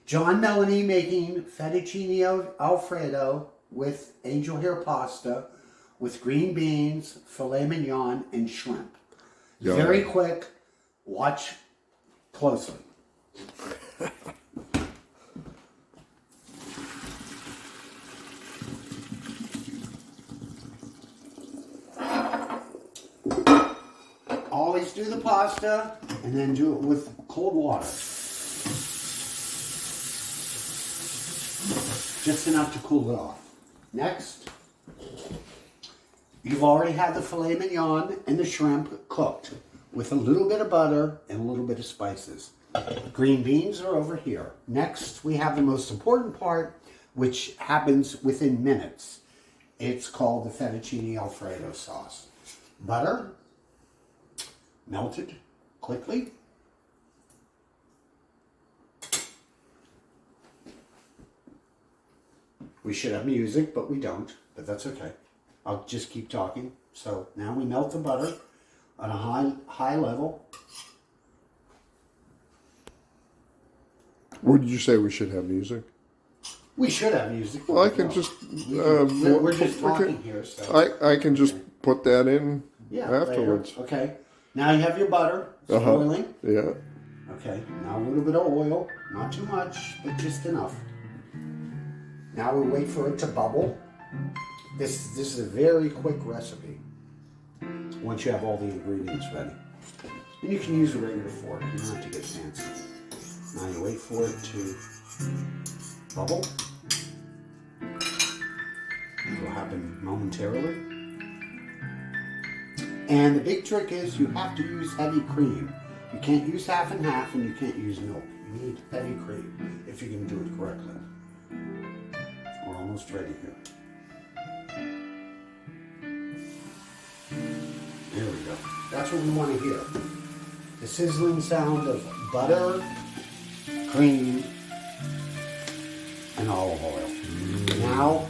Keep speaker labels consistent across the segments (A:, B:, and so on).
A: John Melaney making fettuccine alfredo with angel hair pasta with green beans, filet mignon, and shrimp.
B: Yeah.
A: Very quick. Watch closely. Always do the pasta and then do it with cold water. Just enough to cool it off. Next, you've already had the filet mignon and the shrimp cooked with a little bit of butter and a little bit of spices. Green beans are over here. Next, we have the most important part, which happens within minutes. It's called the fettuccine alfredo sauce. Butter, melted quickly. We should have music, but we don't, but that's okay. I'll just keep talking. So now we melt the butter on a high level.
B: What did you say we should have music?
A: We should have music.
B: Well, I can just.
A: We're just talking here, so.
B: I can just put that in afterwards.
A: Later. Okay. Now you have your butter. It's boiling.
B: Yeah.
A: Okay. Now a little bit of oil. Not too much, but just enough. Now we wait for it to bubble. This is a very quick recipe. Once you have all the ingredients ready. And you can use a regular fork. You don't have to get fancy. Now you wait for it to bubble. It will happen momentarily. And the big trick is you have to use heavy cream. You can't use half and half, and you can't use milk. You need heavy cream if you're going to do it correctly. We're almost ready here. There we go. That's what we want to hear. The sizzling sound of butter, cream, and olive oil. Now,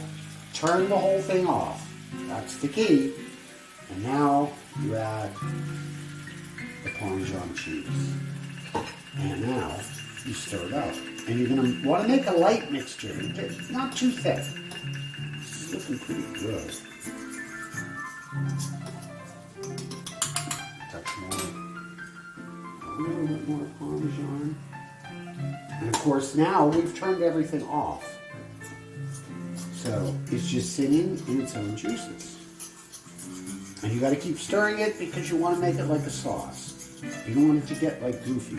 A: turn the whole thing off. That's the key. And now you add the Parmesan cheese. And now you stir it up. And you're going to want to make a light mixture. Not too thick. This is looking pretty good. Touch more. A little bit more Parmesan. And of course now we've turned everything off. So it's just sitting in its own juices. And you got to keep stirring it because you want to make it like a sauce. You don't want it to get like goofy.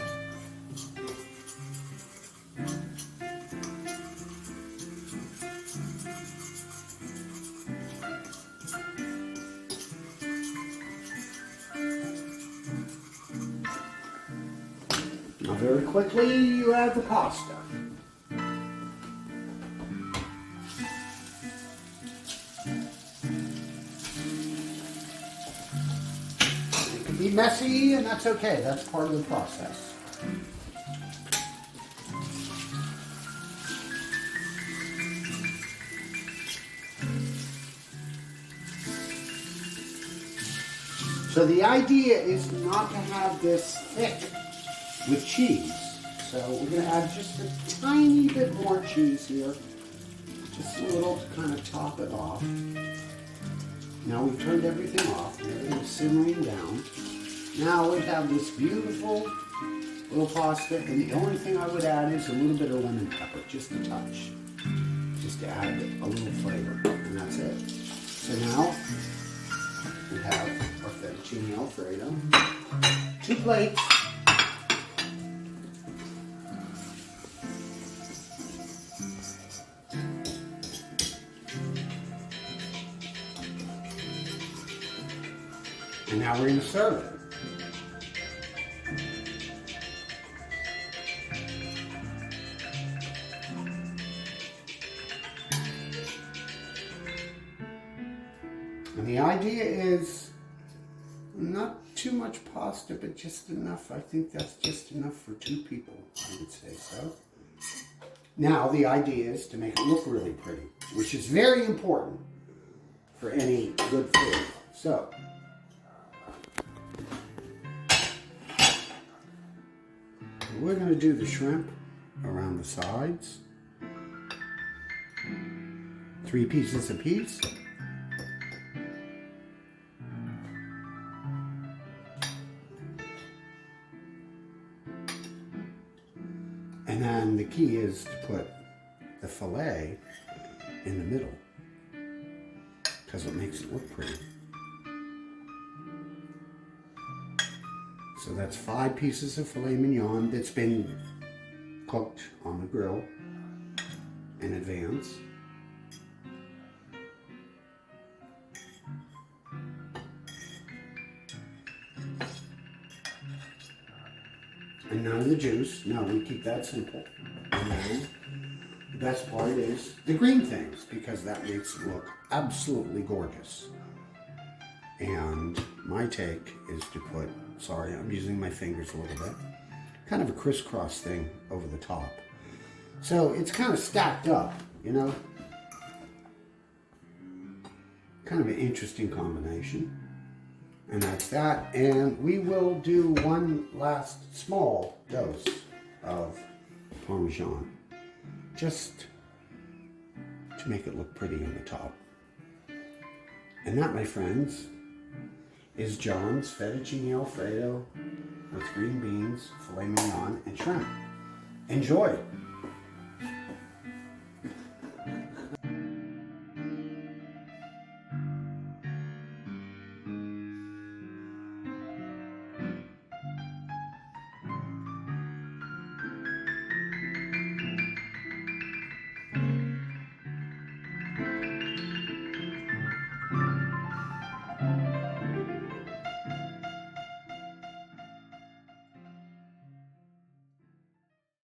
A: Now very quickly you add the pasta. It can be messy, and that's okay. That's part of the process. So the idea is not to have this thick with cheese. So we're going to add just a tiny bit more cheese here. Just a little to kind of top it off. Now we've turned everything off. Everything's simmering down. Now we have this beautiful little pasta. And the only thing I would add is a little bit of lemon pepper. Just a touch. Just to add a little flavor. And that's it. So now we have our fettuccine alfredo. 2 plates. And now we're going to serve it. And the idea is not too much pasta, but just enough. I think that's just enough for 2 people, I would say so. Now the idea is to make it look really pretty, which is very important for any good food. So, we're going to do the shrimp around the sides. 3 pieces apiece. And then the key is to put the fillet in the middle because it makes it look pretty. So that's 5 pieces of filet mignon that's been cooked on the grill in advance. And none of the juice. No, we keep that simple. And then the best part is the green things, because that makes it look absolutely gorgeous. And my take is to put, sorry, I'm using my fingers a little bit, kind of a crisscross thing over the top. So it's kind of stacked up, you know? Kind of an interesting combination. And that's that. And we will do one last small dose of Parmesan, just to make it look pretty on the top. And that, my friends, is John's Fettuccine Alfredo with green beans, filet mignon, and shrimp. Enjoy!